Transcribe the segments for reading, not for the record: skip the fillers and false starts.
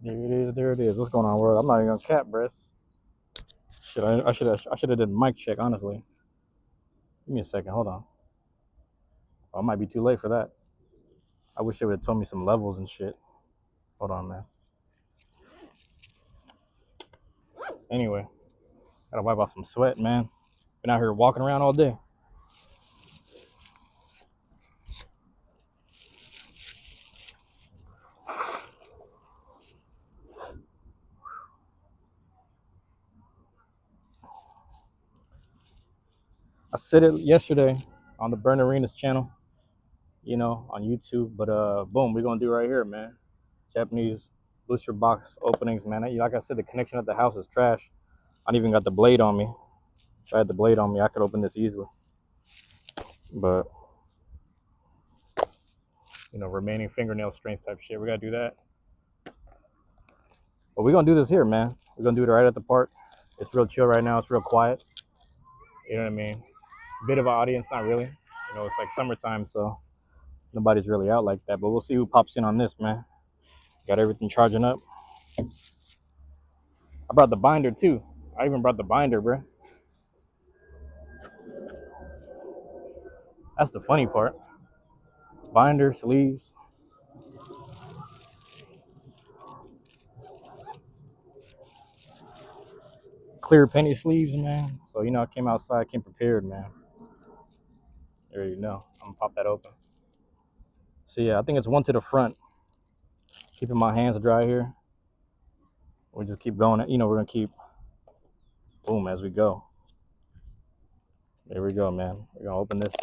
There it is. There it is. What's going on, world? I'm not even gonna cap, Briss. I should have did a mic check. Honestly, give me a second. Hold on. Oh, I might be too late for that. I wish they would have told me some levels and shit. Hold on, man. Anyway, gotta wipe off some sweat, man. Been out here walking around all day. I said it yesterday on the Burn Arenas channel, on YouTube. But boom, we're gonna do right here, man. Japanese booster box openings, man. Like I said, the connection at the house is trash. I don't even got the blade on me. If I had the blade on me, I could open this easily. But remaining fingernail strength type shit. We gotta do that. But we're gonna do this here, man. We're gonna do it right at the park. It's real chill right now. It's real quiet. You know what I mean? Bit of an audience, not really. It's like summertime, so nobody's really out like that. But we'll see who pops in on this, man. Got everything charging up. I brought the binder too. I even brought the binder, bro. That's the funny part. Binder, sleeves. Clear penny sleeves, man. So, I came outside, came prepared, man. You already know. I'm gonna pop that open. So, yeah, I think it's one to the front. Keeping my hands dry here. We just keep going. We're gonna keep boom as we go. There we go, man. We're gonna open this.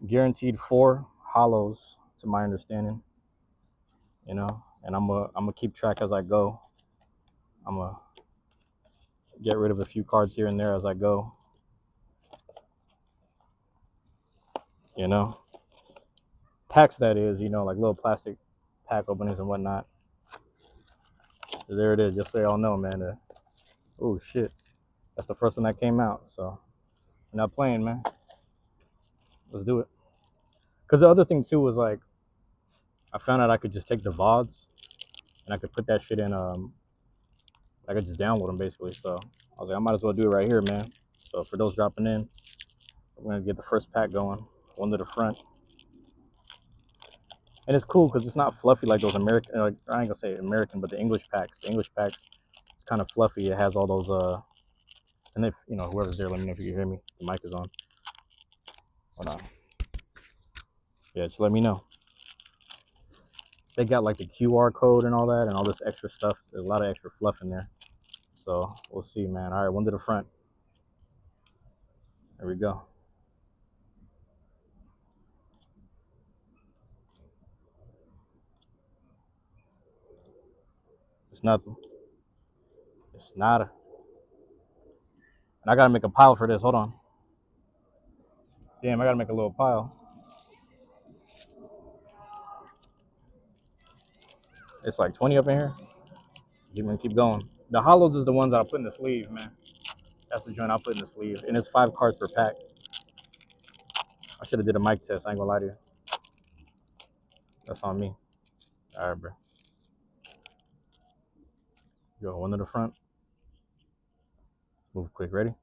Guaranteed 4 hollows, to my understanding. And I'm gonna keep track as I go. I'm gonna get rid of a few cards here and there as I go. Packs, that is, like little plastic pack openings and whatnot. So there it is. Just so y'all know, man. Oh shit, that's the first one that came out. So we're not playing, man. Let's do it. Because the other thing too was like, I found out I could just take the VODs and I could put that shit in. I could just download them basically. So I was like, I might as well do it right here, man. So for those dropping in, we're gonna get the first pack going. One to the front. And it's cool because it's not fluffy like those American, I ain't gonna say American, but the English packs. The English packs, it's kind of fluffy. It has all those, and if, whoever's there, let me know if you can hear me. The mic is on. Hold on. Yeah, just let me know. They got like the QR code and all that and all this extra stuff. There's a lot of extra fluff in there. So we'll see, man. All right, one to the front. There we go. It's nothing. It's nada. And I gotta make a pile for this. Hold on. Damn, I gotta make a little pile. It's like 20 up in here. Keep going. The hollows is the ones I'll put in the sleeve, man. That's the joint I'll put in the sleeve. And it's 5 cards per pack. I should have did a mic test. I ain't gonna lie to you. That's on me. All right, bro. Go one to the front. Move quick. Ready?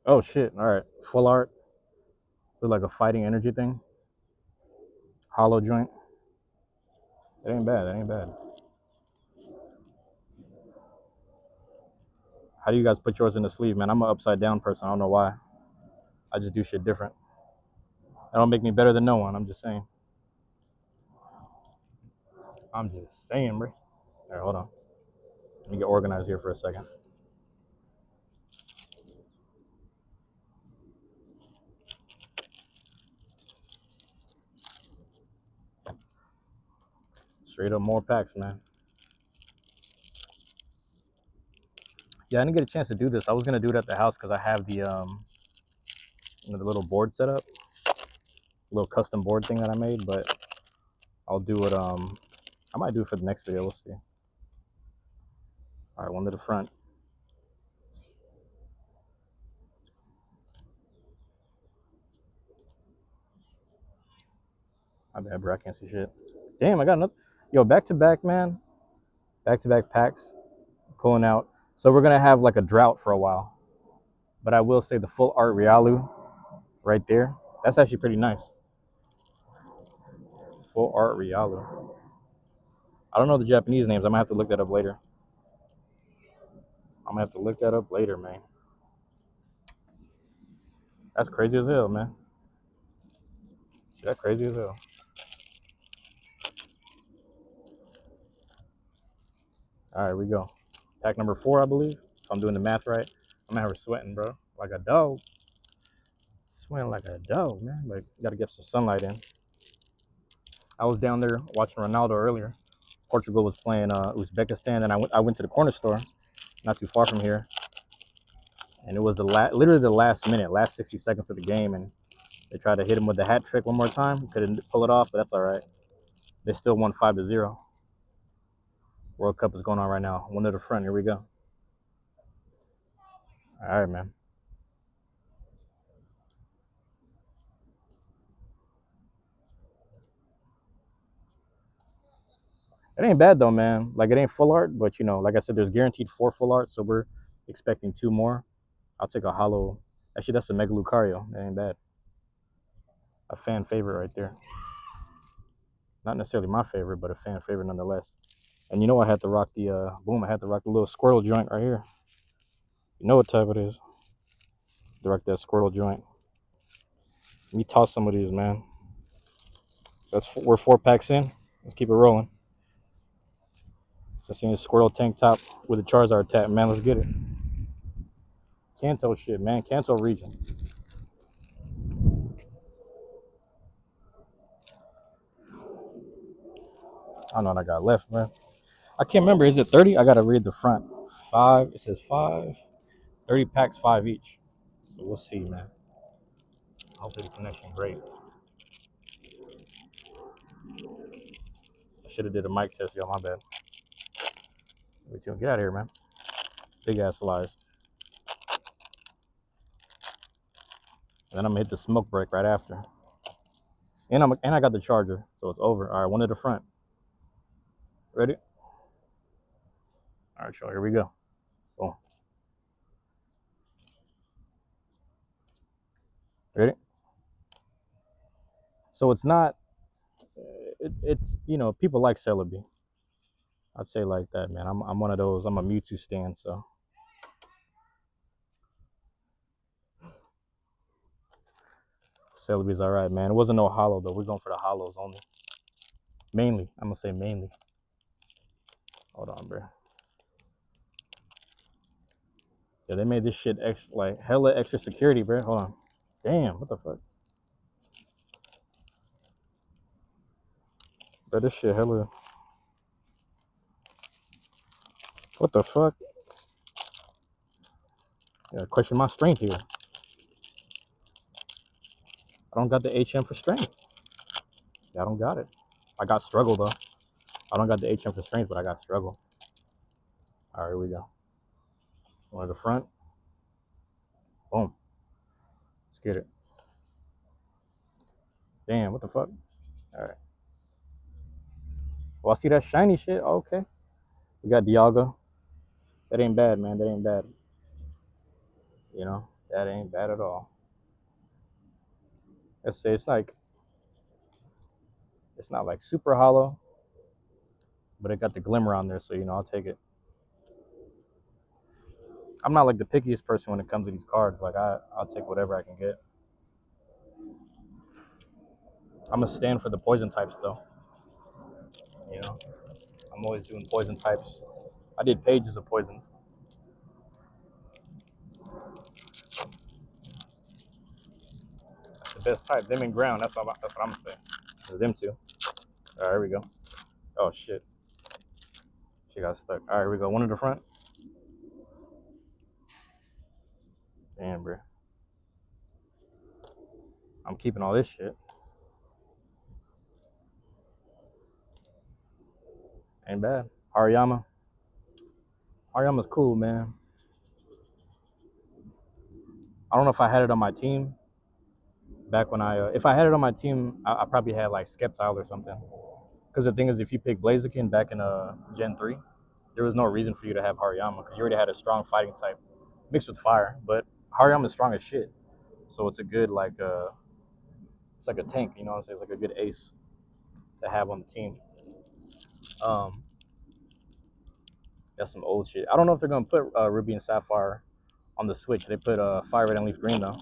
Oh shit! All right, full art. Look like a fighting energy thing. Hollow joint. That ain't bad. That ain't bad. How do you guys put yours in the sleeve, man? I'm an upside down person. I don't know why. I just do shit different. That don't make me better than no one. I'm just saying. I'm just saying, bro. All right, hold on. Let me get organized here for a second. Straight up more packs, man. Yeah, I didn't get a chance to do this. I was gonna do it at the house because I have the the little board set up, little custom board thing that I made. But I'll do it. I might do it for the next video. We'll see. All right, one to the front. My bad, bro. I can't see shit. Damn, I got another. Yo, back to back, man. Back to back packs. Pulling out. So we're gonna have like a drought for a while. But I will say the full art Rialu right there. That's actually pretty nice. Full art Rialu. I don't know the Japanese names. I'm gonna have to look that up later. Man. That's crazy as hell, man. That's crazy as hell. All right, we go. Pack number 4, I believe. If I'm doing the math right. I'm gonna have her sweating, bro. Like a dog. Sweating like a dog, man. Like, gotta get some sunlight in. I was down there watching Ronaldo earlier. Portugal was playing Uzbekistan, and I went to the corner store, not too far from here. And it was literally the last minute, last 60 seconds of the game, and they tried to hit him with the hat trick one more time. Couldn't pull it off, but that's all right. They still won 5-0. World Cup is going on right now. One to the front. Here we go. All right, man. It ain't bad though, man. Like, it ain't full art, but you know, like I said, there's guaranteed 4 full art, so we're expecting 2 more. I'll take a hollow. Actually, that's a Mega Lucario. That ain't bad. A fan favorite right there. Not necessarily my favorite, but a fan favorite nonetheless. And you know, I had to rock the boom. I had to rock the little Squirtle joint right here. You know what type it is? To rock that Squirtle joint. Let me toss some of these, man. We're 4 packs in. Let's keep it rolling. So seeing a Squirtle tank top with a Charizard tap, man. Let's get it. Kanto shit, man. Kanto region. I don't know what I got left, man. I can't remember. Is it 30? I gotta read the front. 5. It says 5. 30 packs, 5 each. So we'll see, man. Hopefully the connection great. I should have did a mic test, y'all. My bad. Get out of here, man. Big ass flies. And then I'm gonna hit the smoke break right after. And I got the charger, so it's over. All right, one to the front. Ready? All right, y'all. Here we go. Boom. Ready? So it's not. It's you know, people like Celebi. I'd say like that, man. I'm one of those. I'm a Mewtwo stan, so. Celebi's all right, man. It wasn't no hollow though. We're going for the hollows only. Mainly, I'm gonna say mainly. Hold on, bro. Yeah, they made this shit extra, like hella extra security, bro. Hold on. Damn, what the fuck? Bro, this shit hella. What the fuck? Yeah, question my strength here. I don't got the HM for strength. Yeah, I don't got it. I got struggle though. I don't got the HM for strength, but I got struggle. All right, here we go. One to the front. Boom. Let's get it. Damn, what the fuck? All right. Well, I see that shiny shit. Oh, okay. We got Dialga. That ain't bad, man. That ain't bad. You know, that ain't bad at all. Let's say it's not like super hollow, but it got the glimmer on there, so you know, I'll take it. I'm not like the pickiest person when it comes to these cards. Like I'll take whatever I can get. I'm gonna stand for the poison types though. You know, I'm always doing poison types. I did pages of poisons. That's the best type. Them and ground. That's what I'm gonna say. It's them two. All right, here we go. Oh shit. She got stuck. All right, here we go. One in the front. Damn, bro. I'm keeping all this shit. Ain't bad. Hariyama. Hariyama's cool, man. I don't know if I had it on my team, Back when if I had it on my team, I probably had like Skeptile or something. Because the thing is, if you pick Blaziken back in Gen 3, there was no reason for you to have Hariyama because you already had a strong fighting type mixed with fire. But Hariyama is strong as shit. So it's a good, like, it's like a tank, you know what I'm saying? It's like a good ace to have on the team. That's some old shit. I don't know if they're going to put Ruby and Sapphire on the Switch. They put Fire Red and Leaf Green, though.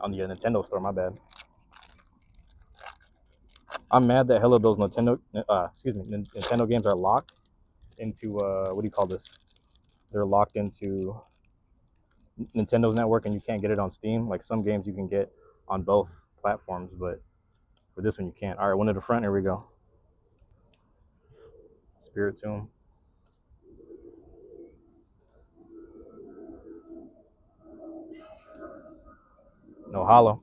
On the Nintendo store, my bad. I'm mad that hell of those Nintendo games are locked into what do you call this? They're locked into Nintendo's network, and you can't get it on Steam. Like some games you can get on both platforms, but for this one you can't. All right, one to the front. Here we go. Spirit Tomb. No hollow.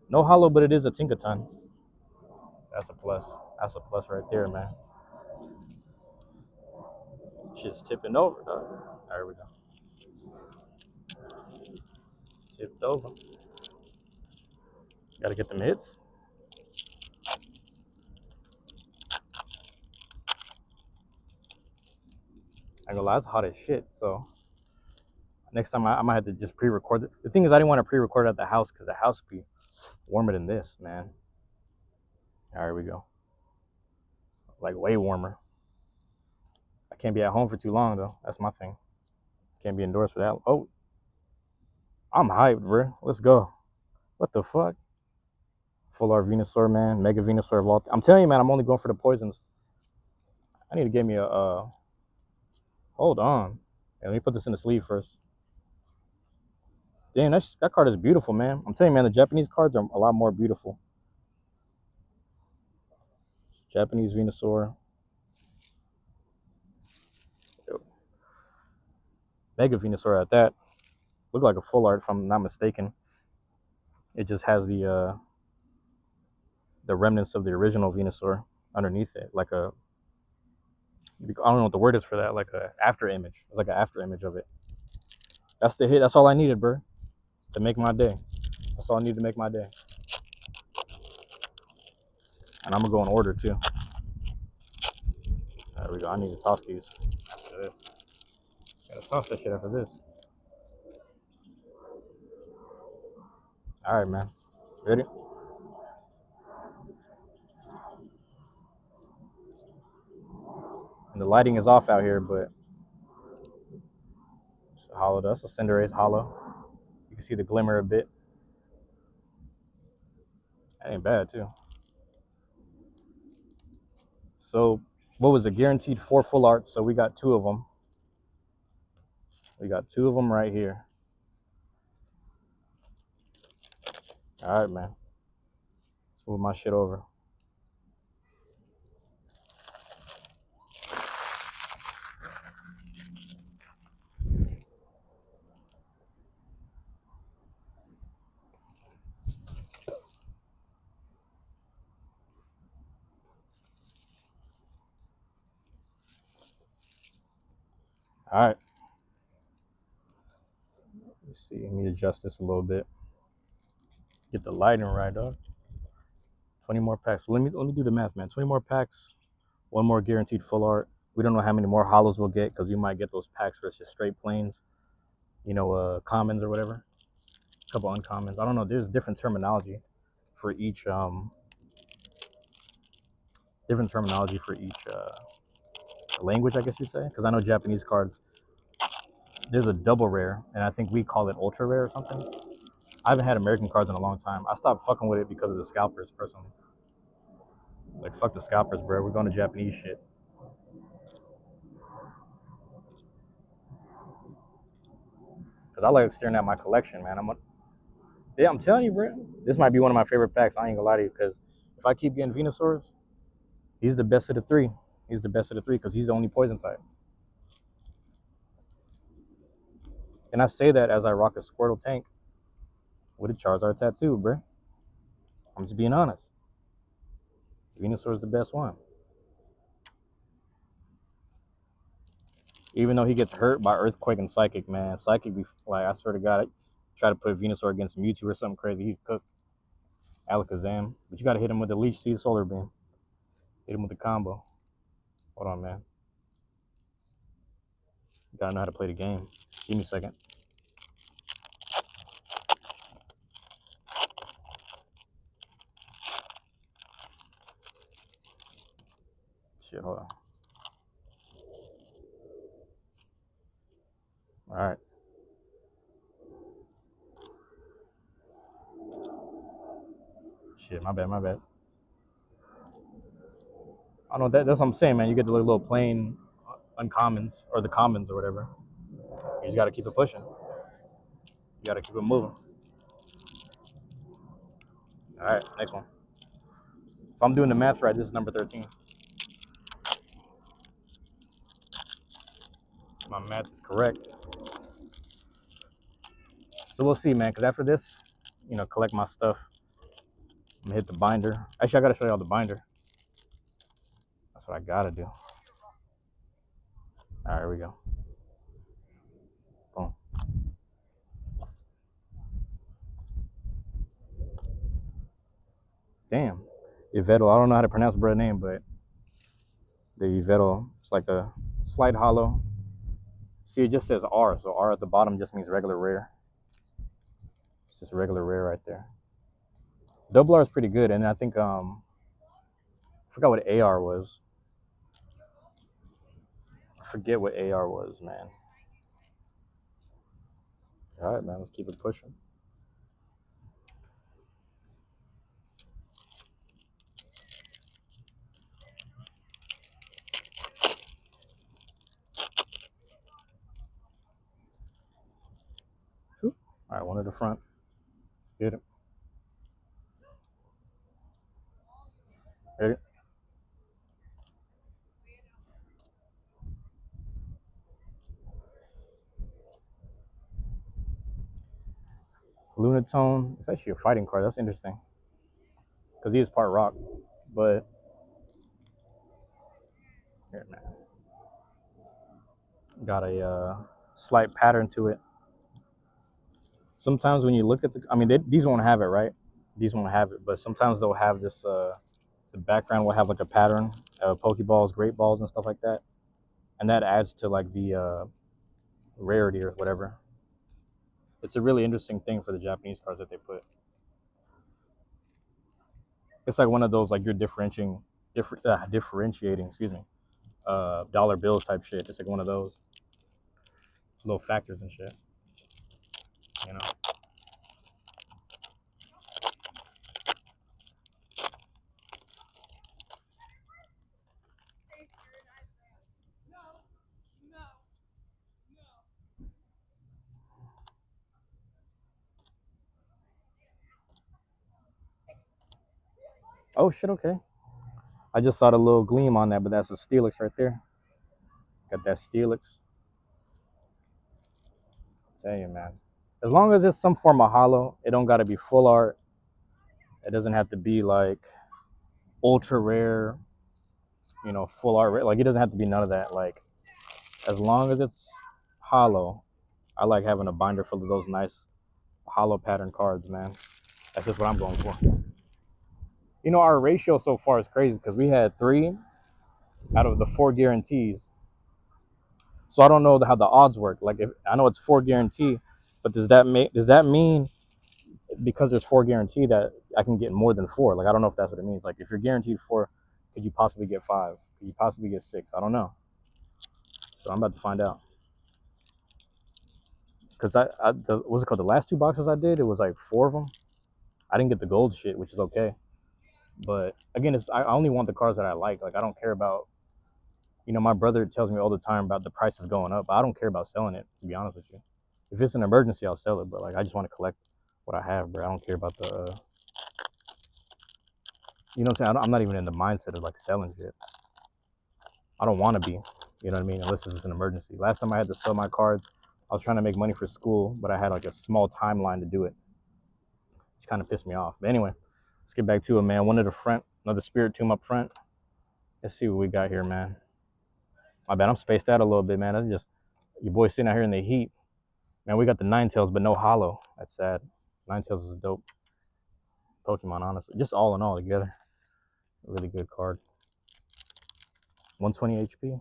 No hollow, but it is a Tinkaton. So that's a plus. That's a plus right there, man. Shit's tipping over, dog. There we go. Tipped over. Gotta get them hits. I ain't gonna lie, it's hot as shit. So next time I might have to just pre-record it. The thing is, I didn't want to pre-record it at the house because the house would be warmer than this, man. All right, here we go. Like way warmer. I can't be at home for too long though. That's my thing. Can't be indoors for that. Oh, I'm hyped, bro. Let's go. What the fuck? Full art Venusaur, man. Mega Venusaur of all. I'm telling you, man. I'm only going for the poisons. I need to get me a. Hold on. Yeah, let me put this in the sleeve first. Damn, that card is beautiful, man. I'm telling you, man. The Japanese cards are a lot more beautiful. Japanese Venusaur. Mega Venusaur at that. Look like a full art, if I'm not mistaken. It just has the remnants of the original Venusaur underneath it, like a. I don't know what the word is for that, like a after image. It's like an after image of it. That's the hit. That's all I needed, bro, to make my day. That's all I need to make my day. And I'm gonna go in order too. There we go. I need to toss these after this. Gotta toss that shit after this. All right, man. Ready? And the lighting is off out here, but it's a hollow dust. A Cinderace hollow. You can see the glimmer a bit. That ain't bad too. So, what was it? Guaranteed 4 full arts. So we got 2 of them. We got 2 of them right here. All right, man. Let's move my shit over. All right. Let's see. Let me adjust this a little bit. Get the lighting right up. 20 more packs. So let me do the math, man. 20 more packs. 1 more guaranteed full art. We don't know how many more hollows we'll get because we might get those packs where it's just straight planes, you know, commons or whatever. A couple uncommons. I don't know. There's different terminology for each language, I guess you'd say. Because I know Japanese cards, there's a double rare, and I think we call it ultra rare or something. I haven't had American cards in a long time. I stopped fucking with it because of the scalpers, personally. Like, fuck the scalpers, bro. We're going to Japanese shit. Because I like staring at my collection, man. I'm telling you, bro. This might be one of my favorite packs. I ain't gonna lie to you, because if I keep getting Venusaurs, he's the best of the 3. He's the best of the 3 because he's the only poison type. And I say that as I rock a Squirtle tank with a Charizard tattoo, bro. I'm just being honest. Venusaur's the best one. Even though he gets hurt by Earthquake and Psychic, man. Psychic, like, I swear to God, Try to put Venusaur against Mewtwo or something crazy. He's cooked. Alakazam. But you got to hit him with the Leech Seed Solar Beam. Hit him with the combo. Hold on, man. You got to know how to play the game. Give me a second. Shit, hold on. All right. Shit, my bad. I know that's what I'm saying, man. You get the little plain uncommons or the commons or whatever. You just got to keep it pushing. You got to keep it moving. All right, next one. If I'm doing the math right, this is number 13. My math is correct. So we'll see, man, because after this, you know, collect my stuff. I'm going to hit the binder. Actually, I got to show y'all the binder. That's what I got to do. All right, here we go. Boom. Damn. Yvettal. I don't know how to pronounce brother's name, but the Yvettal. It's like a slight hollow. See, it just says R, so R at the bottom just means regular rare. It's just regular rare right there. Double R is pretty good, and I think I forgot what AR was. I forget what AR was, man. All right, man, let's keep it pushing. All right, one at the front. Let's get it. Ready? Lunatone. It's actually a fighting card. That's interesting. Because he is part rock. But here, man. Got a slight pattern to it. Sometimes when you look at these won't have it, right? These won't have it. But sometimes they'll have this, the background will have like a pattern of Pokeballs, Great Balls, and stuff like that. And that adds to like the rarity or whatever. It's a really interesting thing for the Japanese cards that they put. It's like one of those like you're differentiating, excuse me, dollar bills type shit. It's like one of those little factors and shit, you know. Oh shit, okay. I just saw the little gleam on that, but that's a Steelix right there. Got that Steelix. Tell you, man. As long as it's some form of hollow, it don't gotta be full art. It doesn't have to be like ultra rare, you know, full art. Like it doesn't have to be none of that. Like as long as it's hollow, I like having a binder full of those nice hollow pattern cards, man. That's just what I'm going for. You know, our ratio so far is crazy because we had 3 out of the 4 guarantees. So I don't know how the odds work. Like, if I know it's 4 guarantee, but does that mean because there's 4 guarantee that I can get more than 4? Like, I don't know if that's what it means. Like, if you're guaranteed 4, could you possibly get 5? Could you possibly get 6? I don't know. So I'm about to find out. Because what's it called? The last 2 boxes I did, it was like 4 of them. I didn't get the gold shit, which is okay. But again, I only want the cards that I like. Like, I don't care about, you know, my brother tells me all the time about the prices going up. I don't care about selling it, to be honest with you. If it's an emergency, I'll sell it. But like, I just want to collect what I have, bro. I don't care about the, you know what I'm saying? I'm not even in the mindset of like selling shit. I don't want to be, you know what I mean? Unless this is an emergency. Last time I had to sell my cards, I was trying to make money for school, but I had like a small timeline to do it, which kind of pissed me off. But anyway, let's get back to it, man. One at the front, another Spirit Tomb up front. Let's see what we got here, man. My bad, I'm spaced out a little bit, man. That's just your boy sitting out here in the heat. Man, we got the Ninetales, but no holo. That's sad. Ninetales is a dope Pokemon, honestly. Just all in all together. A really good card. 120 HP.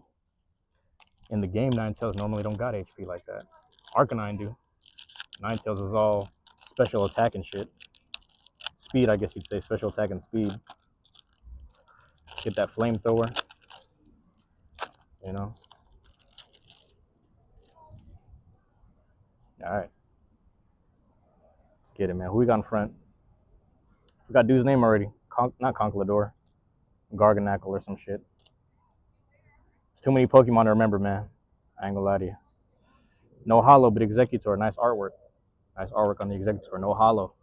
In the game, Ninetales normally don't got HP like that. Arcanine do. Ninetales is all special attack and shit. Speed, I guess you'd say. Special attack and speed. Get that flamethrower. You know? Alright. Let's get it, man. Who we got in front? We got dude's name already. Not Conkeldurr. Garganackle or some shit. It's too many Pokemon to remember, man. I ain't gonna lie to you. No holo, but Executor. Nice artwork. Nice artwork on the Executor. No holo.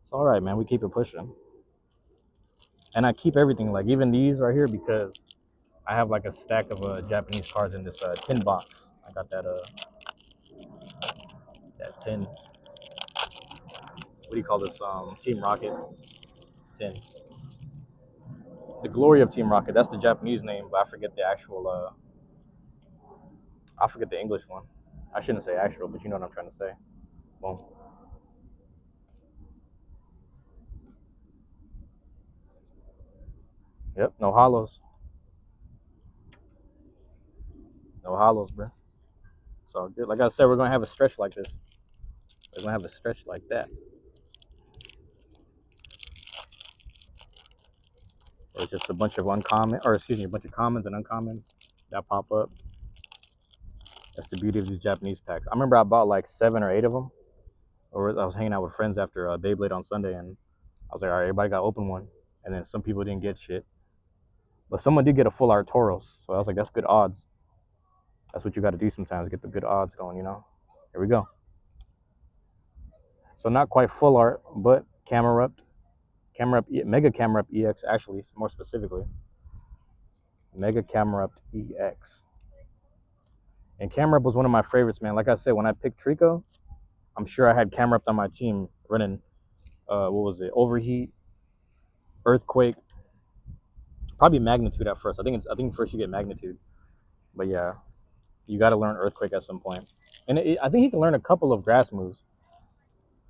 It's all right, man. We keep it pushing. And I keep everything, like even these right here, because I have like a stack of Japanese cards in this tin box. I got that tin. What do you call this? Team Rocket tin. The Glory of Team Rocket. That's the Japanese name, but I forget the actual. I forget the English one. I shouldn't say actual, but you know what I'm trying to say. Boom. Yep, no holos. No holos, bro. It's all good. Like I said, we're gonna have a stretch like this. We're gonna have a stretch like that. Or it's just a bunch of uncommon, or excuse me, a bunch of commons and uncommons that pop up. That's the beauty of these Japanese packs. I remember I bought like 7 or 8 of them. Or I was hanging out with friends after Beyblade on Sunday, and I was like, all right, everybody got to open one. And then some people didn't get shit. But someone did get a full art Tauros. So I was like, that's good odds. That's what you got to do sometimes, get the good odds going, you know? Here we go. So not quite full art, but Camerupt. Mega Camerupt EX, actually, more specifically. Mega Camerupt EX. And Camerupt was one of my favorites, man. Like I said, when I picked Trico, I'm sure I had Camerupt on my team running, what was it? Overheat, Earthquake, probably Magnitude at first. I think first you get Magnitude. But yeah, you got to learn Earthquake at some point. And I think he can learn a couple of grass moves,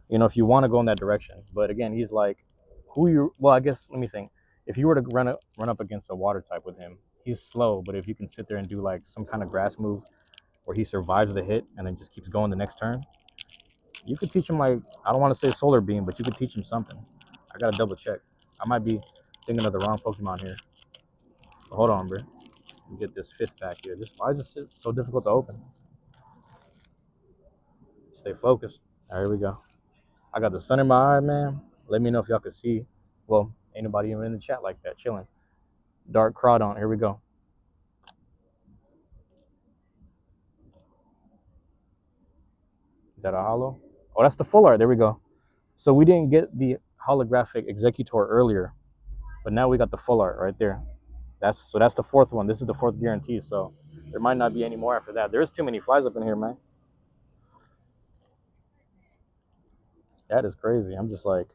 you know, if you want to go in that direction. But again, he's like, well, I guess, let me think. If you were to run up against a water type with him, he's slow. But if you can sit there and do like some kind of grass move where he survives the hit and then just keeps going the next turn, you could teach him, like, I don't want to say Solar Beam, but you could teach him something. I got to double check. I might be thinking of the wrong Pokemon here. But hold on, bro. Get this 5th pack here. Why is this so difficult to open? Stay focused. All right, here we go. I got the sun in my eye, man. Let me know if y'all can see. Well, ain't nobody even in the chat like that, chilling. Dark Crawdon. Here we go. Is that a holo? Oh, that's the full art. There we go. So we didn't get the holographic Executor earlier, but now we got the full art right there. That's the 4th one. This is the 4th guarantee, so there might not be any more after that. There's too many flies up in here, man. That is crazy. I'm just like,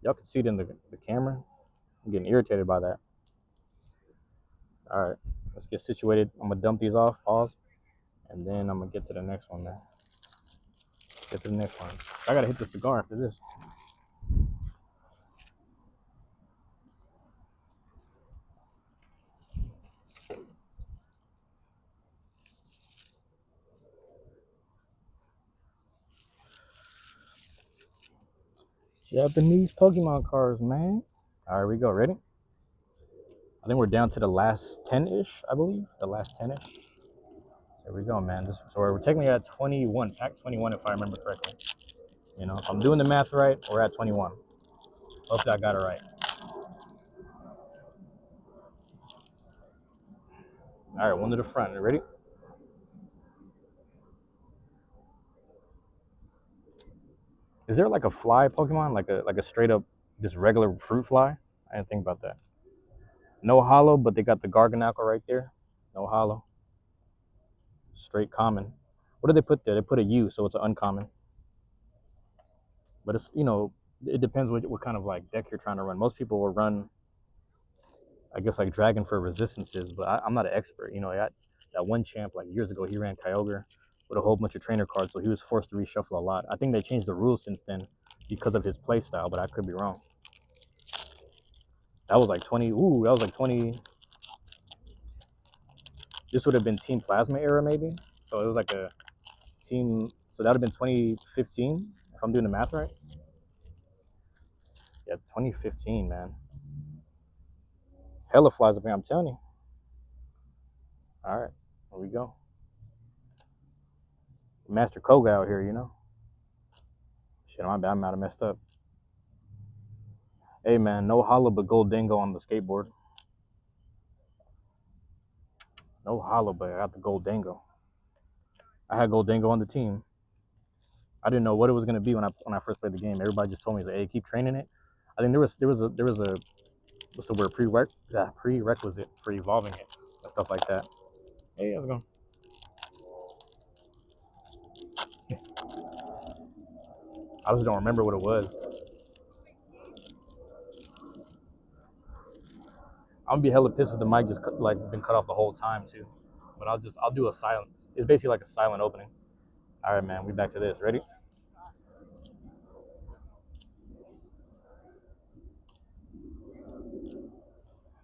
y'all can see it in the camera. I'm getting irritated by that. All right, let's get situated. I'm gonna dump these off, pause, and then I'm gonna get to the next one, man. Get to the next one. I gotta hit the cigar after this. Japanese Pokemon cards, man. All right, we go. Ready? I think we're down to the last 10-ish, I believe. The last 10-ish. There we go, man. So we're technically at 21, pack 21, if I remember correctly. You know, if I'm doing the math right, we're at 21. Hopefully I got it right. All right, one to the front. You ready? Is there like a fly Pokemon, like a straight up just regular fruit fly? I didn't think about that. No holo, but they got the Garganackle right there. No holo. Straight common. What did they put there? They put a U, so it's an uncommon. But it's, you know, it depends what kind of like deck you're trying to run. Most people will run, I guess, like Dragon for resistances, but I'm not an expert. You know, that one champ like years ago. He ran Kyogre with a whole bunch of trainer cards, so he was forced to reshuffle a lot. I think they changed the rules since then because of his play style, but I could be wrong. That was like 20. Ooh, that was like 20. This would have been Team Plasma era maybe. So it was like a team. So that would have been 2015 if I'm doing the math right. Yeah, 2015, man. Hella flies up here, I'm telling you. All right, here we go. Master Koga out here, you know. Shit, my bad, I might have messed up. Hey, man, no holla but Gold Dingo on the skateboard. No holla but I got the Gold Dingo. I had Gold Dingo on the team. I didn't know what it was gonna be when I first played the game. Everybody just told me, like, hey, keep training it. I think there was a what's the word, prerequisite for evolving it and stuff like that. Hey, how's it going? I just don't remember what it was. I'm gonna be hella pissed with the mic just been cut off the whole time too. But I'll do a silent. It's basically like a silent opening. All right, man, we back to this. Ready?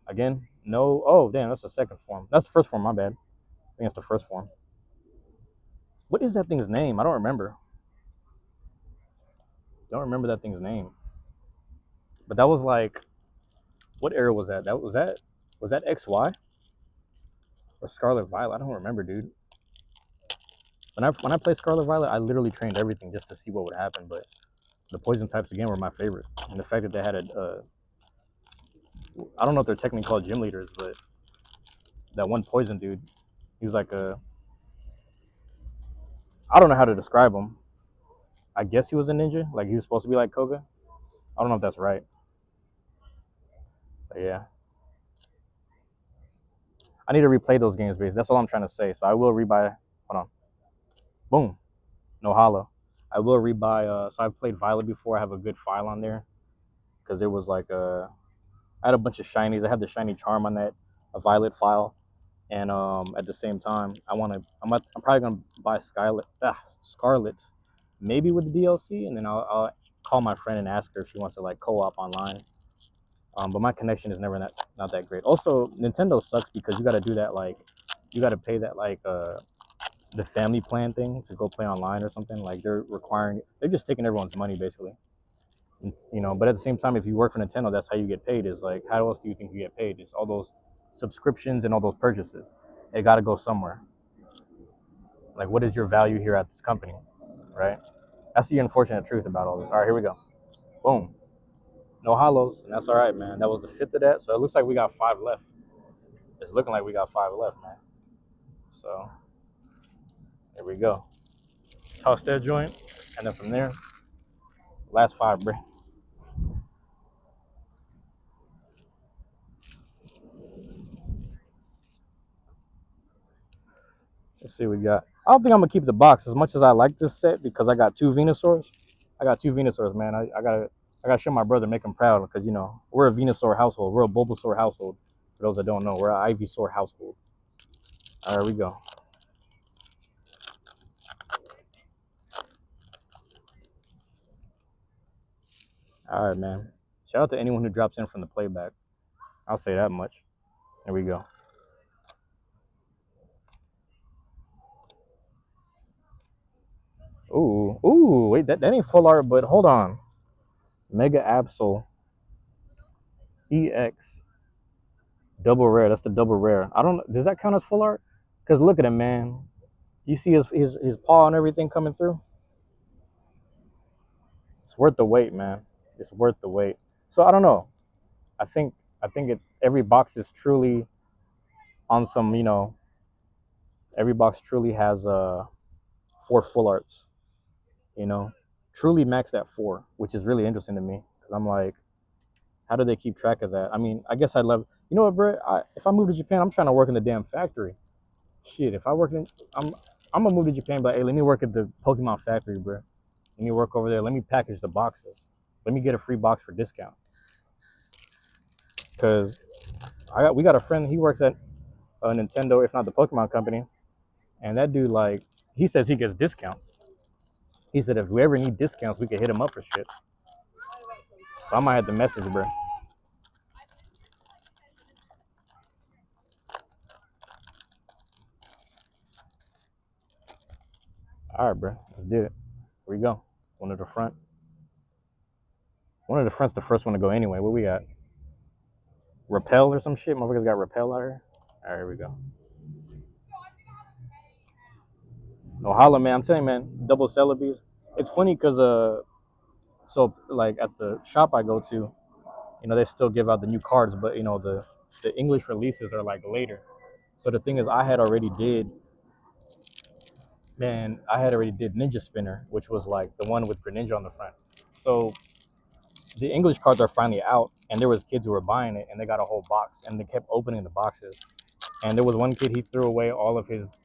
Again? No. Oh, damn, that's the second form. That's the first form. My bad. I think that's the first form. What is that thing's name? I don't remember. Don't remember that thing's name. But that was like, what era was that? Was that XY or Scarlet Violet? I don't remember, dude. When I played Scarlet Violet, I literally trained everything just to see what would happen. But the poison types again were my favorite, and the fact that they had I don't know if they're technically called gym leaders, but that one poison dude, he was like I don't know how to describe him. I guess he was a ninja, like he was supposed to be like Koga. I don't know if that's right, but yeah. I need to replay those games, basically. That's all I'm trying to say. So I will rebuy. Hold on. Boom. No holla. I will rebuy. So I've played Violet before. I have a good file on there because there was like I had a bunch of shinies. I had the shiny charm on that a Violet file, and at the same time, I'm probably gonna buy Scarlet, maybe with the DLC, and then I'll call my friend and ask her if she wants to like co-op online. But my connection is never not that great. Also, Nintendo sucks because you got to do that, like you got to pay that like the family plan thing to go play online or something. Like they're just taking everyone's money basically. You know, but at the same time, if you work for Nintendo, that's how you get paid. Is like, how else do you think you get paid? It's all those subscriptions and all those purchases. It got to go somewhere. Like, what is your value here at this company, right? That's the unfortunate truth about all this. All right, here we go. Boom. No hollows, and that's all right, man. That was the fifth of that, so it looks like we got 5 left. It's looking like we got 5 left, man. So, here we go. Toss that joint, and then from there, last 5, bro. Let's see what we got. I don't think I'm going to keep the box as much as I like this set because I got 2 Venusaurs. I got 2 Venusaurs, man. I got to show my brother, make him proud because, you know, we're a Venusaur household. We're a Bulbasaur household. For those that don't know, we're an Ivysaur household. All right, we go. All right, man. Shout out to anyone who drops in from the playback. I'll say that much. There we go. Ooh, wait, that ain't full art, but hold on. Mega Absol EX double rare. That's the double rare. I don't know. Does that count as full art? Because look at him, man. You see his paw and everything coming through? It's worth the wait, man. It's worth the wait. So I don't know. I think every box is truly on some, you know, every box truly has 4 full arts, you know, truly maxed at 4, which is really interesting to me because I'm like, how do they keep track of that? I mean, I guess I'd love, you know what, bro? If I move to Japan, I'm trying to work in the damn factory. Shit, if I work in, I'm gonna move to Japan, but hey, let me work at the Pokemon factory, bro. Let me work over there. Let me package the boxes. Let me get a free box for discount. Cause we got a friend. He works at Nintendo, if not the Pokemon company. And that dude, like, he says he gets discounts. He said if we ever need discounts, we could hit him up for shit. So I might have to message, bro. All right, bro. Let's do it. Here we go. One of the front. One of the front's the first one to go anyway. What we got? Repel or some shit? Motherfuckers got repel out here. All right, here we go. No holla, man. I'm telling you, man. Double Celebies. It's funny because so like at the shop I go to, you know, they still give out the new cards, but you know the English releases are like later. So the thing is, I had already did Ninja Spinner, which was like the one with Greninja on the front. So the English cards are finally out, and there was kids who were buying it, and they got a whole box, and they kept opening the boxes. And there was one kid, he threw away all of his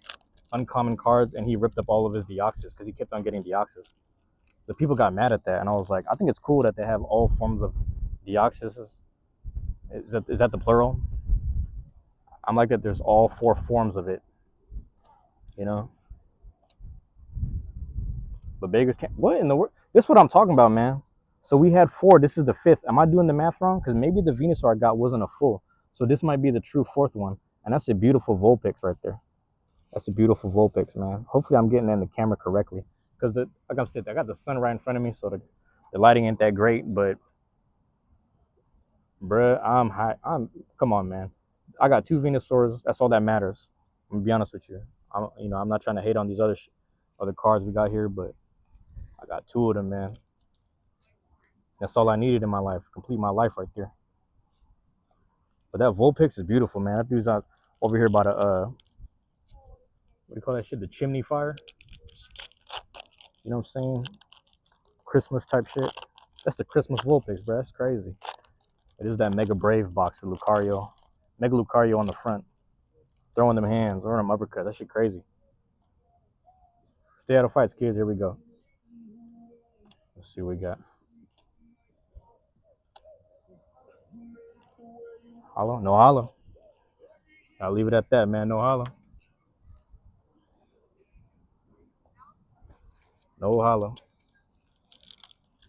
uncommon cards, and he ripped up all of his Deoxys because he kept on getting Deoxys. The people got mad at that, and I was like, I think it's cool that they have all forms of Deoxys. Is that the plural? I'm like that. There's all 4 forms of it, you know. But beggars can't. What in the world? This is what I'm talking about, man. So we had 4. This is the 5th. Am I doing the math wrong? Because maybe the Venusaur I got wasn't a full. So this might be the true 4th one. And that's a beautiful Vulpix right there. That's a beautiful Vulpix, man. Hopefully I'm getting in the camera correctly. Because like I'm saying, I got the sun right in front of me, so the lighting ain't that great. But bruh, I'm high. Come on, man. I got 2 Venusaurs. That's all that matters. I'm gonna be honest with you. I'm not trying to hate on these other cards we got here, but I got 2 of them, man. That's all I needed in my life. Complete my life right there. But that Vulpix is beautiful, man. That dude's out over here by the what do you call that shit? The chimney fire. You know what I'm saying? Christmas type shit. That's the Christmas Vulpix, bro. That's crazy. It is that Mega Brave box with Lucario. Mega Lucario on the front. Throwing them hands, throwing them uppercuts. That shit crazy. Stay out of fights, kids. Here we go. Let's see what we got. Hollow? No hollow. I'll leave it at that, man. No hollow. No hollow.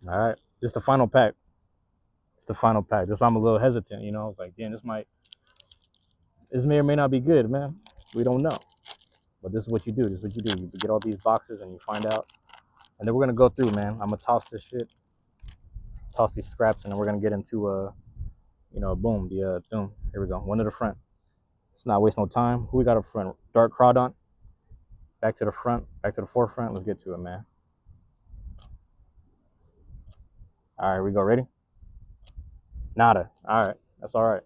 All right. This is the final pack. It's the final pack. That's why I'm a little hesitant, you know. I was like, damn, this may or may not be good, man. We don't know. But this is what you do. This is what you do. You get all these boxes and you find out. And then we're going to go through, man. I'm going to toss this shit. Toss these scraps, and then we're going to get into, boom. Boom. Here we go. One to the front. Let's not waste no time. Who we got up front? Dark Crawdont. Back to the front. Back to the forefront. Let's get to it, man. All right, we go. Ready? Nada. All right. That's all right.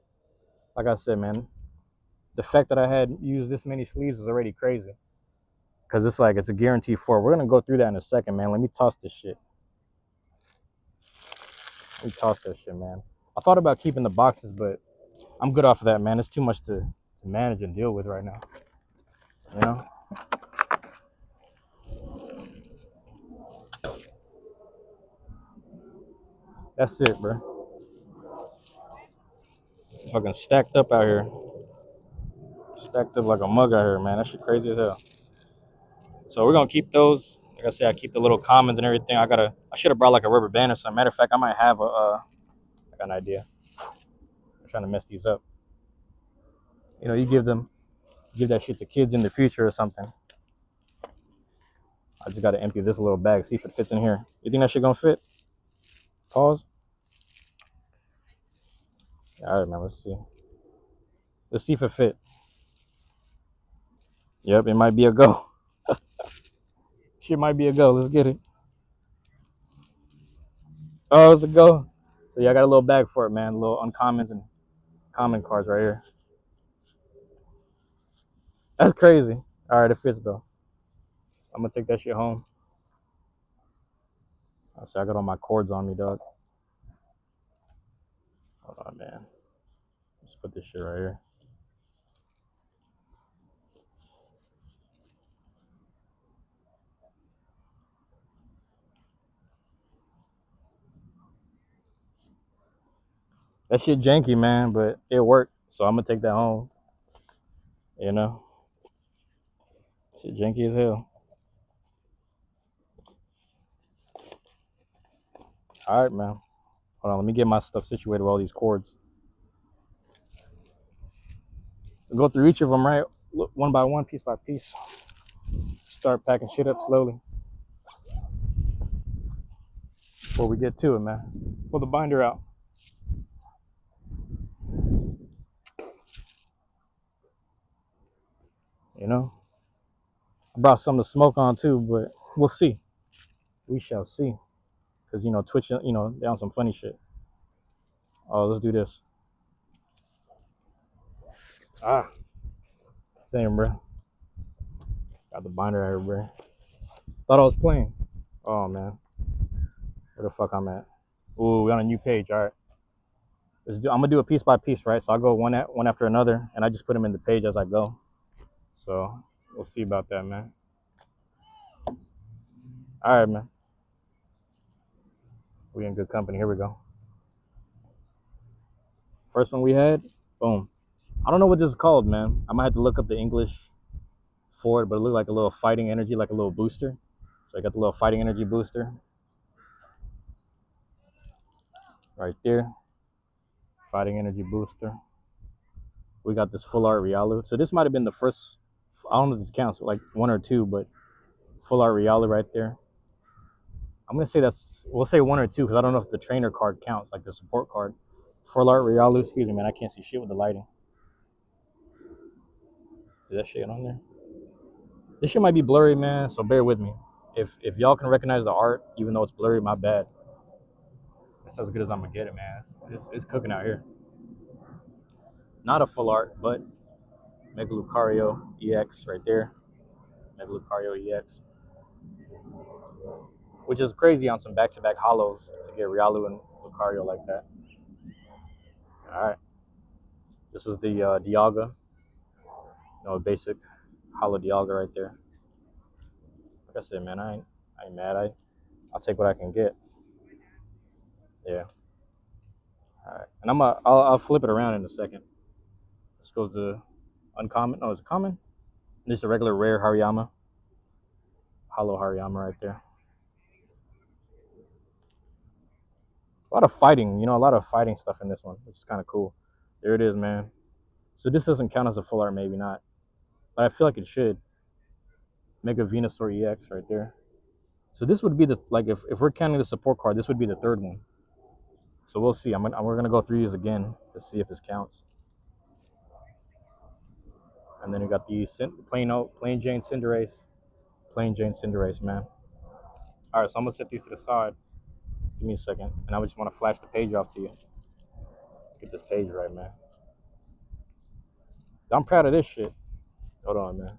Like I said, man, the fact that I had used this many sleeves is already crazy. Because it's a guarantee 4. We're going to go through that in a second, man. Let me toss this shit. Let me toss that shit, man. I thought about keeping the boxes, but I'm good off of that, man. It's too much to manage and deal with right now. You know? That's it, bro. Fucking stacked up out here. Stacked up like a mug out here, man. That shit crazy as hell. So we're gonna keep those. Like I said, I keep the little commons and everything. I should have brought like a rubber band or something. Matter of fact, I might have I got an idea. I'm trying to mess these up. You know, you give that shit to kids in the future or something. I just gotta empty this little bag, see if it fits in here. You think that shit gonna fit? Pause. All right, man. Let's see. Let's see if it fit. Yep, it might be a go. Shit might be a go. Let's get it. Oh, it's a go. So yeah, I got a little bag for it, man. Little uncommons and common cards right here. That's crazy. All right, it fits though. I'm gonna take that shit home. I see I got all my cords on me, dog. Hold on, man. Let's put this shit right here. That shit janky, man, but it worked. So I'm gonna take that home. You know, shit janky as hell. All right, man. Hold on, let me get my stuff situated with all these cords. We'll go through each of them, right? Look, one by one, piece by piece. Start packing shit up slowly before we get to it, man. Pull the binder out. You know, I brought something to smoke on too, but we'll see. We shall see. Cause you know, Twitch, you know, they on some funny shit. Oh, let's do this. Ah, same, bro. Got the binder out here, bro. Thought I was playing. Oh man, where the fuck I'm at? Ooh, we on a new page. All right. I'm gonna do it piece by piece, right? So I'll go one after another, and I just put them in the page as I go. So we'll see about that, man. All right, man. We in good company. Here we go. First one we had, boom. I don't know what this is called, man. I might have to look up the English for it, but it looked like a little fighting energy, like a little booster. So I got the little fighting energy booster right there. Fighting energy booster. We got this full art Riolu. So this might have been the first, I don't know if this counts, like one or two, but full art Riolu right there. I'm gonna say we'll say one or two because I don't know if the trainer card counts, like the support card. Full art Riolu, excuse me, man, I can't see shit with the lighting. Is that shit on there? This shit might be blurry, man, so bear with me. If y'all can recognize the art, even though it's blurry, my bad. That's as good as I'm gonna get it, man. It's cooking out here. Not a full art, but Mega Lucario EX right there. Mega Lucario EX. Which is crazy on some back-to-back hollows to get Riolu and Lucario like that. Alright. This was the Dialga. You know, basic hollow Dialga right there. Like I said, man, I ain't mad. I'll take what I can get. Yeah. Alright. And I'll flip it around in a second. This goes to uncommon. Oh, it's common. This is a regular rare Hariyama. Hollow Hariyama right there. A lot of fighting, you know, a lot of fighting stuff in this one, which is kind of cool. There it is, man. So this doesn't count as a full art, maybe not. But I feel like it should. Mega Venusaur EX right there. So this would be the, like, if we're counting the support card, this would be the third one. So we'll see. We're going to go through these again to see if this counts. And then we got the plain Jane Cinderace. Plain Jane Cinderace, man. All right, so I'm going to set these to the side. Give me a second. And I just want to flash the page off to you. Let's get this page right, man. I'm proud of this shit. Hold on, man.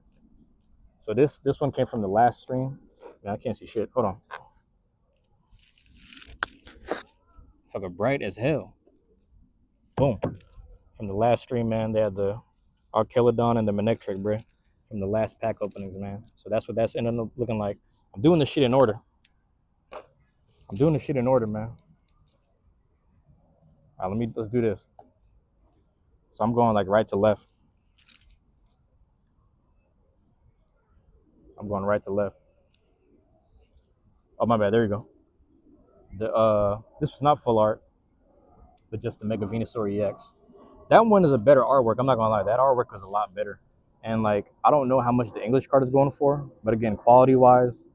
So this one came from the last stream. Man, I can't see shit. Hold on. Fucking bright as hell. Boom. From the last stream, man, they had the Archelodon and the Manectric, bro. From the last pack openings, man. So that's what that's ended up looking like. I'm doing this shit in order. Man. All right, let's do this. So I'm going like right to left. I'm going right to left. Oh, my bad. There you go. This was not full art, but just the Mega Venusaur EX. That one is a better artwork. I'm not gonna lie. That artwork was a lot better. And like, I don't know how much the English card is going for, but again, quality-wise,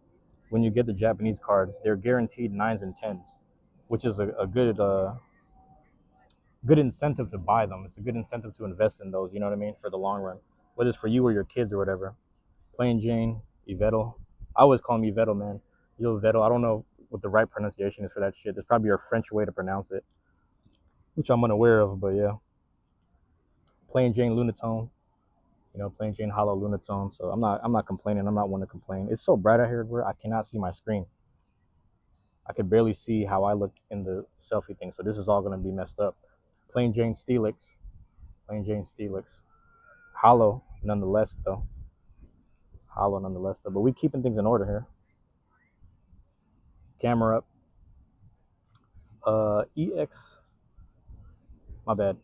when you get the Japanese cards, they're guaranteed 9s and 10s, which is a good incentive to buy them. It's a good incentive to invest in those. You know what I mean, for the long run, whether it's for you or your kids or whatever. Plain Jane, Yveltal. I always call him Yveltal, man. Yveltal. I don't know what the right pronunciation is for that shit. There's probably a French way to pronounce it, which I'm unaware of, but yeah. Plain Jane Lunatone. You know, Plain Jane Hollow Lunatone. So I'm not complaining. I'm not one to complain. It's so bright out here where I cannot see my screen. I could barely see how I look in the selfie thing. So this is all gonna be messed up. Plain Jane Steelix. Plain Jane Steelix. Hollow nonetheless though. But we keeping things in order here. Camera up. EX. My bad.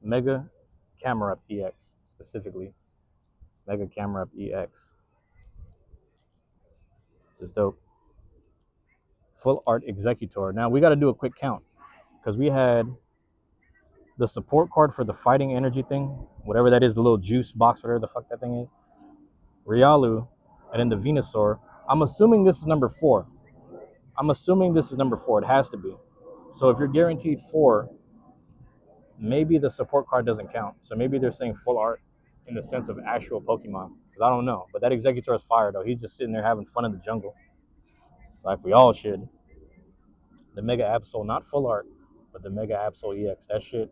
Mega Camera Up EX specifically. Mega Camera Up EX. This is dope. Full Art Executor. Now we got to do a quick count because we had the support card for the fighting energy thing, whatever that is, the little juice box, whatever the fuck that thing is. Riolu, and then the Venusaur. I'm assuming this is number 4. It has to be. So if you're guaranteed 4, maybe the support card doesn't count. So maybe they're saying full art in the sense of actual Pokemon. Because I don't know. But that Executor is fire, though. He's just sitting there having fun in the jungle. Like we all should. The Mega Absol, not full art, but the Mega Absol EX. That shit,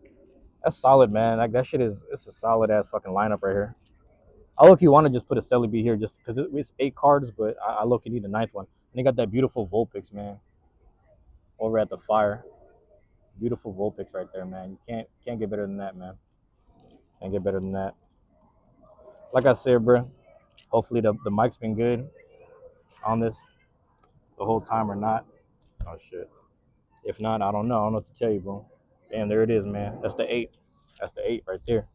that's solid, man. Like that shit it's a solid ass fucking lineup right here. I look, you want to just put a Celebi here just because it's 8 cards, but I look, you need a 9th one. And they got that beautiful Vulpix, man, over at the fire. Beautiful Vulpix right there, man. You can't get better than that, man. Can't get better than that. Like I said, bro, hopefully the mic's been good on this the whole time or not. Oh shit. If not, I don't know. I don't know what to tell you, bro. Damn, there it is, man. That's the 8. That's the 8 right there.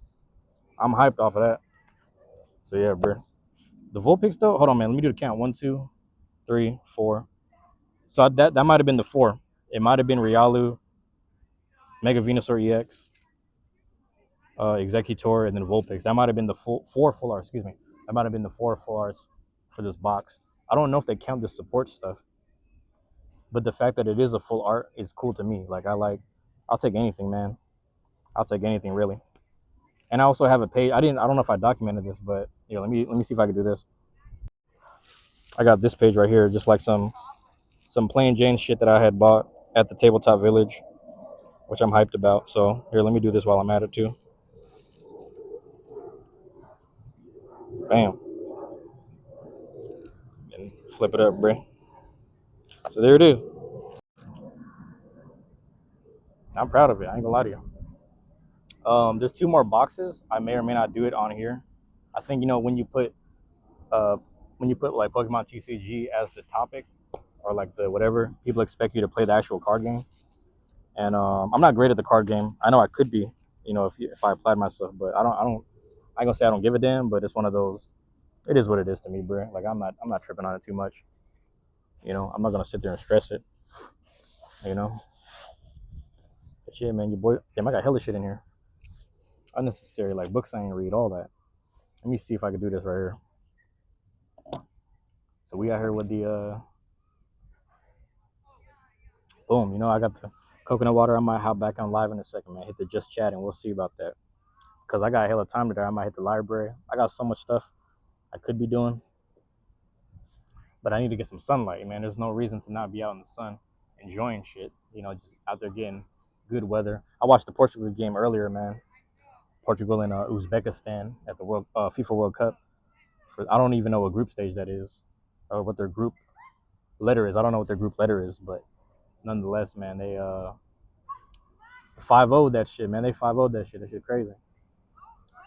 I'm hyped off of that. So yeah, bro. The Vulpix though, hold on, man. Let me do the count. 1, 2, 3, 4. So that might have been the 4. It might have been Riolu, Mega Venusaur EX, Executor, and then Vulpix. That might have been the 4 full arts. Excuse me. That might have been the 4 full arts for this box. I don't know if they count the support stuff, but the fact that it is a full art is cool to me. Like I'll take anything, man. I'll take anything really. And I also have a page. I don't know if I documented this, but yeah, let me see if I can do this. I got this page right here, just like some plain Jane shit that I had bought at the Tabletop Village, which I'm hyped about. So here, let me do this while I'm at it too. Bam. And flip it up, bruh. So there it is. I'm proud of it. I ain't gonna lie to you. There's 2 more boxes. I may or may not do it on here. I think, you know, when you put like Pokemon TCG as the topic, or like the whatever, people expect you to play the actual card game. And I'm not great at the card game. I know I could be, you know, if I applied myself, but I ain't gonna say I don't give a damn, but it's one of those, it is what it is to me, bro. Like I'm not tripping on it too much. You know, I'm not gonna sit there and stress it. You know. But yeah, man, your boy, damn, I got hella shit in here. Unnecessary, like books I ain't read, all that. Let me see if I can do this right here. So we out here with the boom, you know, I got the coconut water. I might hop back on live in a second, man. Hit the just chat and we'll see about that. Because I got hella time today. I might hit the library. I got so much stuff I could be doing. But I need to get some sunlight, man. There's no reason to not be out in the sun enjoying shit. You know, just out there getting good weather. I watched the Portugal game earlier, man. Portugal and Uzbekistan at the FIFA World Cup. I don't even know what group stage that is or what their group letter is. I don't know what their group letter is, but nonetheless, man, they 5-0'd that shit, man. They 5-0'd that shit. That shit crazy.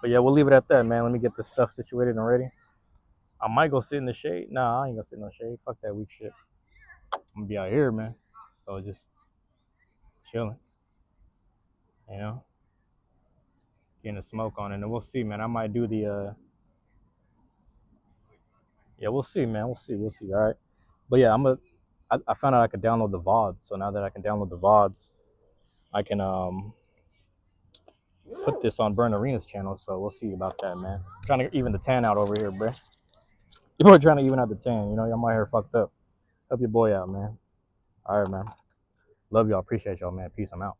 But yeah, we'll leave it at that, man. Let me get this stuff situated and ready. I might go sit in the shade. Nah, I ain't gonna sit in the shade. Fuck that weak shit. I'm gonna be out here, man. So just chilling. You know? Getting the smoke on it. And we'll see, man. I might do the yeah, we'll see, man. We'll see. All right. But yeah, I found out I could download the VODs. So now that I can download the VODs, I can put this on Burn Arena's channel. So we'll see about that, man. I'm trying to even the tan out over here, bro. Your boy trying to even out the tan. You know, y'all my hair fucked up. Help your boy out, man. All right, man. Love y'all. Appreciate y'all, man. Peace. I'm out.